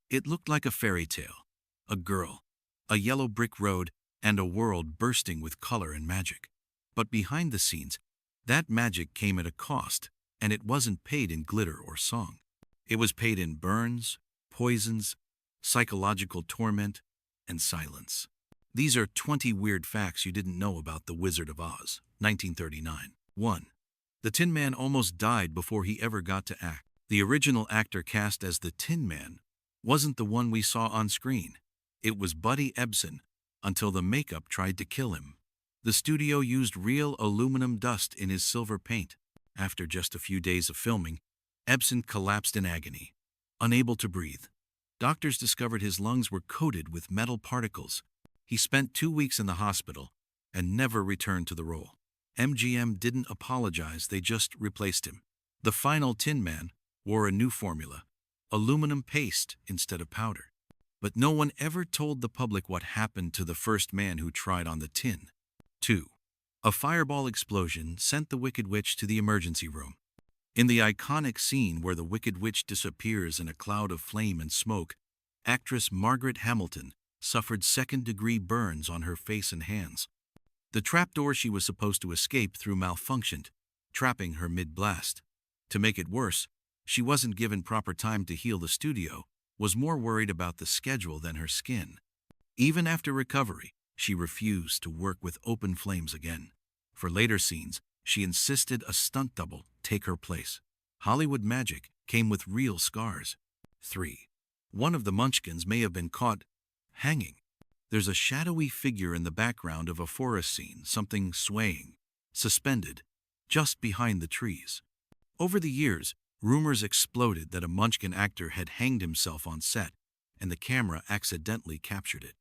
It looked like a fairy tale. A girl, a yellow brick road, and a world bursting with color and magic. But behind the scenes, that magic came at a cost, and it wasn't paid in glitter or song. It was paid in burns, poisons, psychological torment, and silence. These are 20 weird facts you didn't know about The Wizard of Oz, 1939. 1. The Tin Man almost died before he ever got to act. The original actor cast as the Tin Man wasn't the one we saw on screen. It was Buddy Ebsen, until the makeup tried to kill him. The studio used real aluminum dust in his silver paint. After just a few days of filming, Ebsen collapsed in agony, unable to breathe. Doctors discovered his lungs were coated with metal particles. He spent 2 weeks in the hospital and never returned to the role. MGM didn't apologize, they just replaced him. The final Tin Man wore a new formula, aluminum paste instead of powder. But no one ever told the public what happened to the first man who tried on the tin. 2. A fireball explosion sent the Wicked Witch to the emergency room. In the iconic scene where the Wicked Witch disappears in a cloud of flame and smoke, actress Margaret Hamilton suffered second-degree burns on her face and hands. The trapdoor she was supposed to escape through malfunctioned, trapping her mid-blast. To make it worse, she wasn't given proper time to heal. The studio was more worried about the schedule than her skin. Even after recovery, she refused to work with open flames again. For later scenes, she insisted a stunt double take her place. Hollywood magic came with real scars. 3. One of the Munchkins may have been caught hanging. There's a shadowy figure in the background of a forest scene, something swaying, suspended, just behind the trees. Over the years, rumors exploded that a Munchkin actor had hanged himself on set, and the camera accidentally captured it.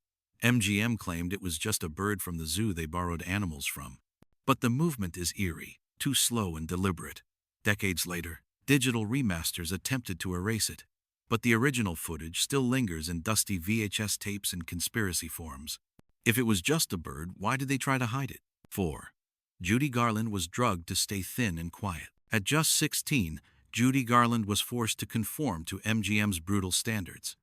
MGM claimed it was just a bird from the zoo they borrowed animals from. But the movement is eerie, too slow and deliberate. Decades later, digital remasters attempted to erase it. But the original footage still lingers in dusty VHS tapes and conspiracy forums. If it was just a bird, why did they try to hide it? 4. Judy Garland was drugged to stay thin and quiet. At just 16, Judy Garland was forced to conform to MGM's brutal standards.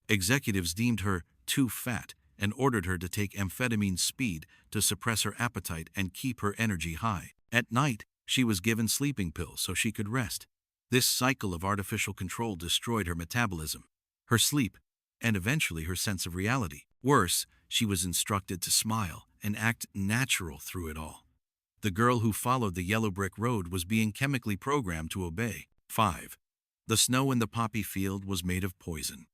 Executives deemed her too fat and ordered her to take amphetamine speed to suppress her appetite and keep her energy high. At night, she was given sleeping pills so she could rest. This cycle of artificial control destroyed her metabolism, her sleep, and eventually her sense of reality. Worse, she was instructed to smile and act natural through it all. The girl who followed the yellow brick road was being chemically programmed to obey. 5. The snow in the poppy field was made of poison.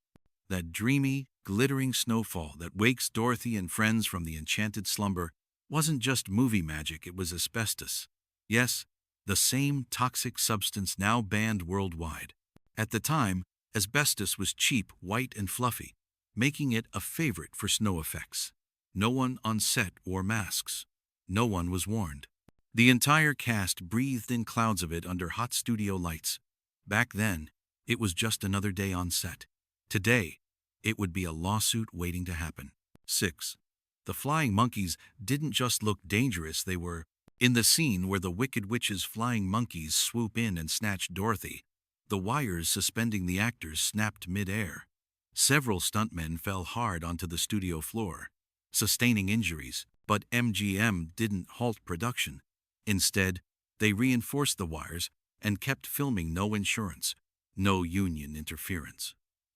That dreamy, glittering snowfall that wakes Dorothy and friends from the enchanted slumber wasn't just movie magic, it was asbestos. Yes, the same toxic substance now banned worldwide. At the time, asbestos was cheap, white, and fluffy, making it a favorite for snow effects. No one on set wore masks. No one was warned. The entire cast breathed in clouds of it under hot studio lights. Back then, it was just another day on set. Today, it would be a lawsuit waiting to happen. 6. The flying monkeys didn't just look dangerous, they were. In the scene where the Wicked Witch's flying monkeys swoop in and snatch Dorothy, the wires suspending the actors snapped mid-air. Several stuntmen fell hard onto the studio floor, sustaining injuries, but MGM didn't halt production. Instead, they reinforced the wires and kept filming. No insurance, no union interference.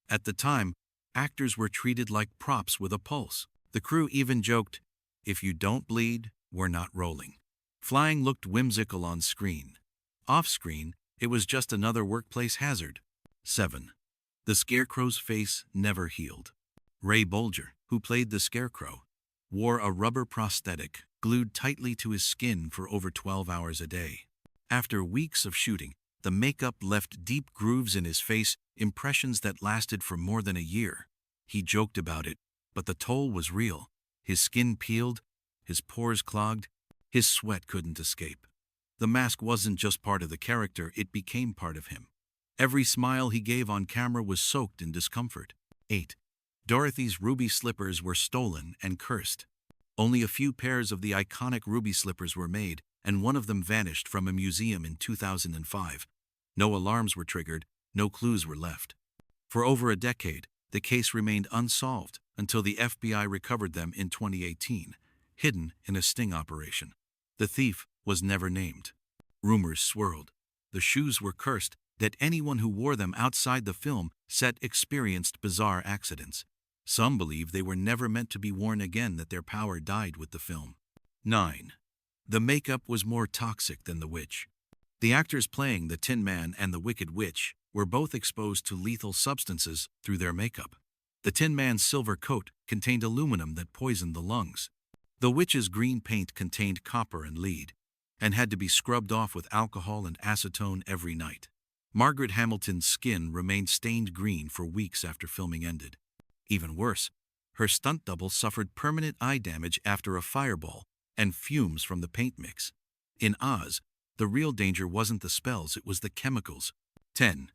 At the time, actors were treated like props with a pulse. The crew even joked, "If you don't bleed, we're not rolling." Flying looked whimsical on screen. Off-screen, it was just another workplace hazard. 7. The Scarecrow's face never healed. Ray Bolger, who played the Scarecrow, wore a rubber prosthetic glued tightly to his skin for over 12 hours a day. After weeks of shooting, the makeup left deep grooves in his face, impressions that lasted for more than a year. He joked about it, but the toll was real. His skin peeled, his pores clogged, his sweat couldn't escape. The mask wasn't just part of the character, it became part of him. Every smile he gave on camera was soaked in discomfort. 8. Dorothy's ruby slippers were stolen and cursed. Only a few pairs of the iconic ruby slippers were made, and one of them vanished from a museum in 2005. No alarms were triggered, no clues were left. For over a decade, The case remained unsolved until the FBI recovered them in 2018, hidden in a sting operation. The thief was never named. Rumors swirled. The shoes were cursed, that anyone who wore them outside the film set experienced bizarre accidents. Some believe they were never meant to be worn again, that their power died with the film. 9. The makeup was more toxic than the witch. The actors playing the Tin Man and the Wicked Witch were both exposed to lethal substances through their makeup. The Tin Man's silver coat contained aluminum that poisoned the lungs. The witch's green paint contained copper and lead, and had to be scrubbed off with alcohol and acetone every night. Margaret Hamilton's skin remained stained green for weeks after filming ended. Even worse, her stunt double suffered permanent eye damage after a fireball and fumes from the paint mix. In Oz, the real danger wasn't the spells, it was the chemicals. 10.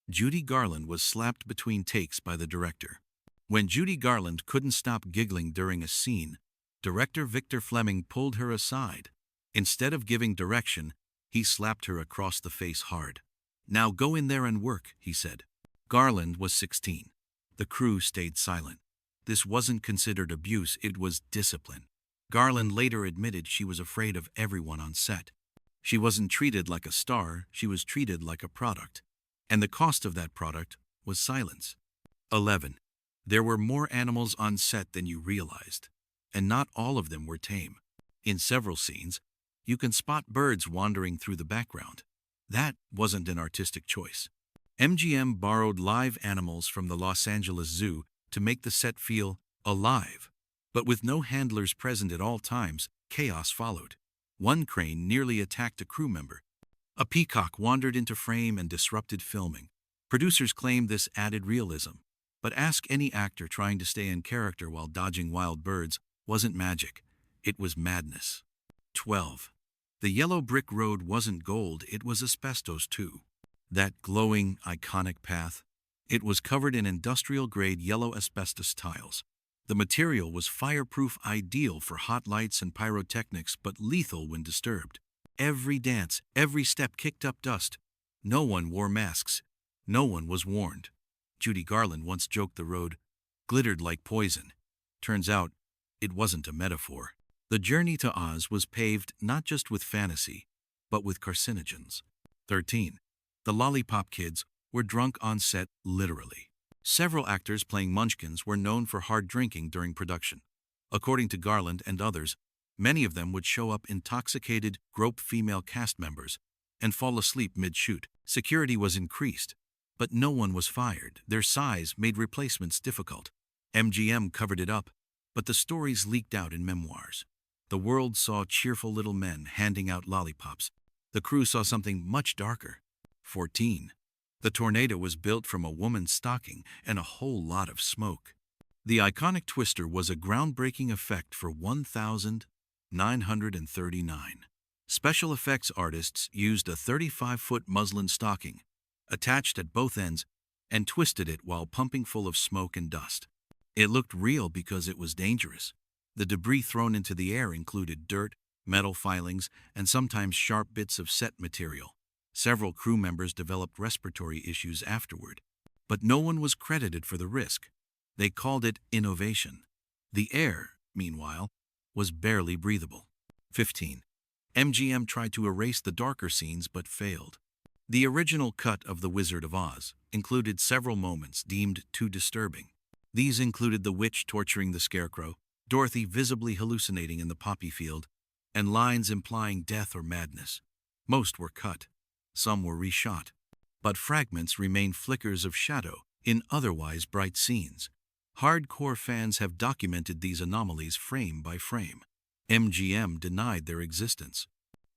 Judy Garland was slapped between takes by the director. When Judy Garland couldn't stop giggling during a scene, director Victor Fleming pulled her aside. Instead of giving direction, he slapped her across the face hard. "Now go in there and work," he said. Garland was 16. The crew stayed silent. This wasn't considered abuse, it was discipline. Garland later admitted she was afraid of everyone on set. She wasn't treated like a star, she was treated like a product. And the cost of that product was silence. 11. There were more animals on set than you realized, and not all of them were tame. In several scenes, you can spot birds wandering through the background. That wasn't an artistic choice. MGM borrowed live animals from the Los Angeles Zoo to make the set feel alive. But with no handlers present at all times, chaos followed. One crane nearly attacked a crew member. A peacock wandered into frame and disrupted filming. Producers claimed this added realism. But ask any actor trying to stay in character while dodging wild birds, wasn't magic. It was madness. 12. The yellow brick road wasn't gold, it was asbestos too. That glowing, iconic path. It was covered in industrial-grade yellow asbestos tiles. The material was fireproof, ideal for hot lights and pyrotechnics, but lethal when disturbed. Every dance, every step kicked up dust. No one wore masks. No one was warned. Judy Garland once joked the road glittered like poison. Turns out, it wasn't a metaphor. The journey to Oz was paved not just with fantasy, but with carcinogens. 13. The Lollipop Kids were drunk on set, literally. Several actors playing munchkins were known for hard drinking during production. According to Garland and others, many of them would show up intoxicated, grope female cast members, and fall asleep mid-shoot. Security was increased, but no one was fired. Their size made replacements difficult. MGM covered it up, but the stories leaked out in memoirs. The world saw cheerful little men handing out lollipops. The crew saw something much darker. 14. The tornado was built from a woman's stocking and a whole lot of smoke. The iconic twister was a groundbreaking effect for 1,939. Special effects artists used a 35-foot muslin stocking, attached at both ends, and twisted it while pumping full of smoke and dust. It looked real because it was dangerous. The debris thrown into the air included dirt, metal filings, and sometimes sharp bits of set material. Several crew members developed respiratory issues afterward, but no one was credited for the risk. They called it innovation. The air, meanwhile, was barely breathable. 15. MGM tried to erase the darker scenes but failed. The original cut of The Wizard of Oz included several moments deemed too disturbing. These included the witch torturing the scarecrow, Dorothy visibly hallucinating in the poppy field, and lines implying death or madness. Most were cut. Some were reshot. But fragments remain flickers of shadow in otherwise bright scenes. Hardcore fans have documented these anomalies frame by frame. MGM denied their existence.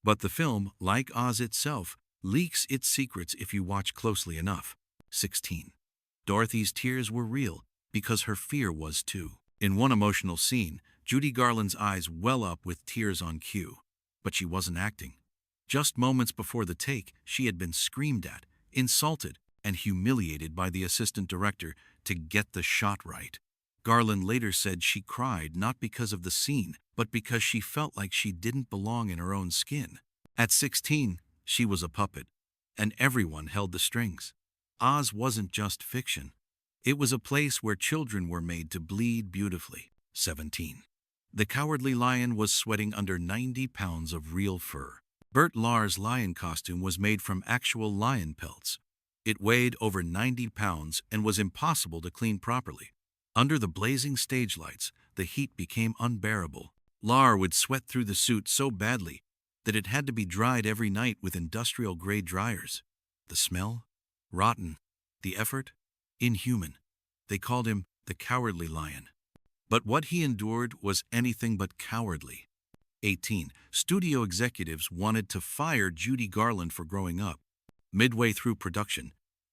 But the film, like Oz itself, leaks its secrets if you watch closely enough. 16. Dorothy's tears were real because her fear was too. In one emotional scene, Judy Garland's eyes well up with tears on cue. But she wasn't acting. Just moments before the take, she had been screamed at, insulted, and humiliated by the assistant director to get the shot right. Garland later said she cried not because of the scene, but because she felt like she didn't belong in her own skin. At 16, she was a puppet, and everyone held the strings. Oz wasn't just fiction. It was a place where children were made to bleed beautifully. 17. The Cowardly Lion was sweating under 90 pounds of real fur. Bert Lahr's lion costume was made from actual lion pelts. It weighed over 90 pounds and was impossible to clean properly. Under the blazing stage lights, the heat became unbearable. Lahr would sweat through the suit so badly that it had to be dried every night with industrial-grade dryers. The smell? Rotten. The effort? Inhuman. They called him the Cowardly Lion. But what he endured was anything but cowardly. 18. Studio executives wanted to fire Judy Garland for growing up. Midway through production,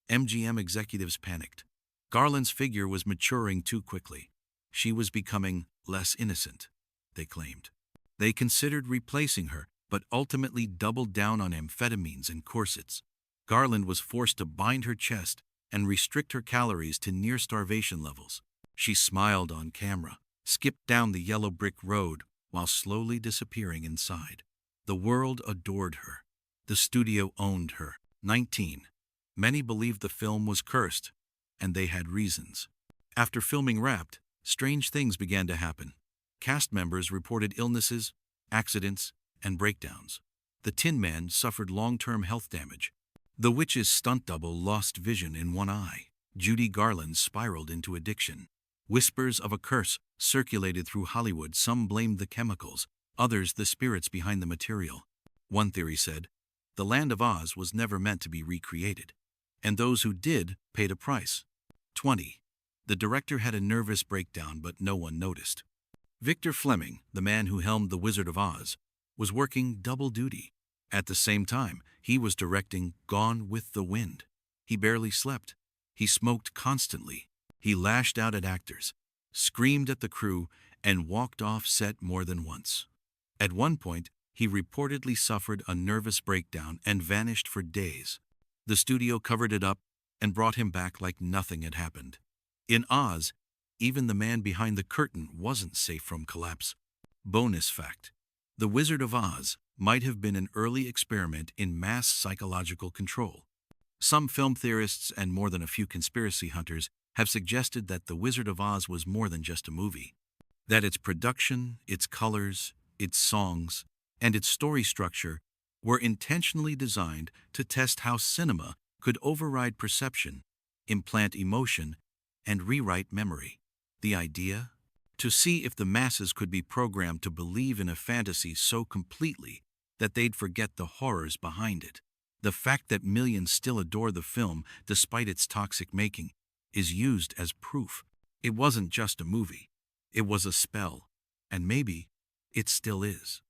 MGM executives panicked. Garland's figure was maturing too quickly. She was becoming less innocent, they claimed. They considered replacing her, but ultimately doubled down on amphetamines and corsets. Garland was forced to bind her chest and restrict her calories to near starvation levels. She smiled on camera, skipped down the yellow brick road while slowly disappearing inside. The world adored her. The studio owned her. 19. Many believed the film was cursed, and they had reasons. After filming wrapped, strange things began to happen. Cast members reported illnesses, accidents, and breakdowns. The Tin Man suffered long-term health damage. The witch's stunt double lost vision in one eye. Judy Garland spiraled into addiction. Whispers of a curse circulated through Hollywood. Some blamed the chemicals, others the spirits behind the material. One theory said, the Land of Oz was never meant to be recreated, and those who did paid a price. 20. The director had a nervous breakdown, but no one noticed. Victor Fleming, the man who helmed The Wizard of Oz, was working double duty. At the same time, he was directing Gone with the Wind. He barely slept. He smoked constantly. He lashed out at actors, screamed at the crew, and walked off set more than once. At one point, he reportedly suffered a nervous breakdown and vanished for days. The studio covered it up and brought him back like nothing had happened. In Oz, even the man behind the curtain wasn't safe from collapse. Bonus fact: The Wizard of Oz might have been an early experiment in mass psychological control. Some film theorists and more than a few conspiracy hunters have suggested that The Wizard of Oz was more than just a movie, that its production, its colors, its songs, and its story structure were intentionally designed to test how cinema could override perception, implant emotion, and rewrite memory. The idea? To see if the masses could be programmed to believe in a fantasy so completely that they'd forget the horrors behind it. The fact that millions still adore the film despite its toxic making is used as proof. It wasn't just a movie. It was a spell, and maybe it still is.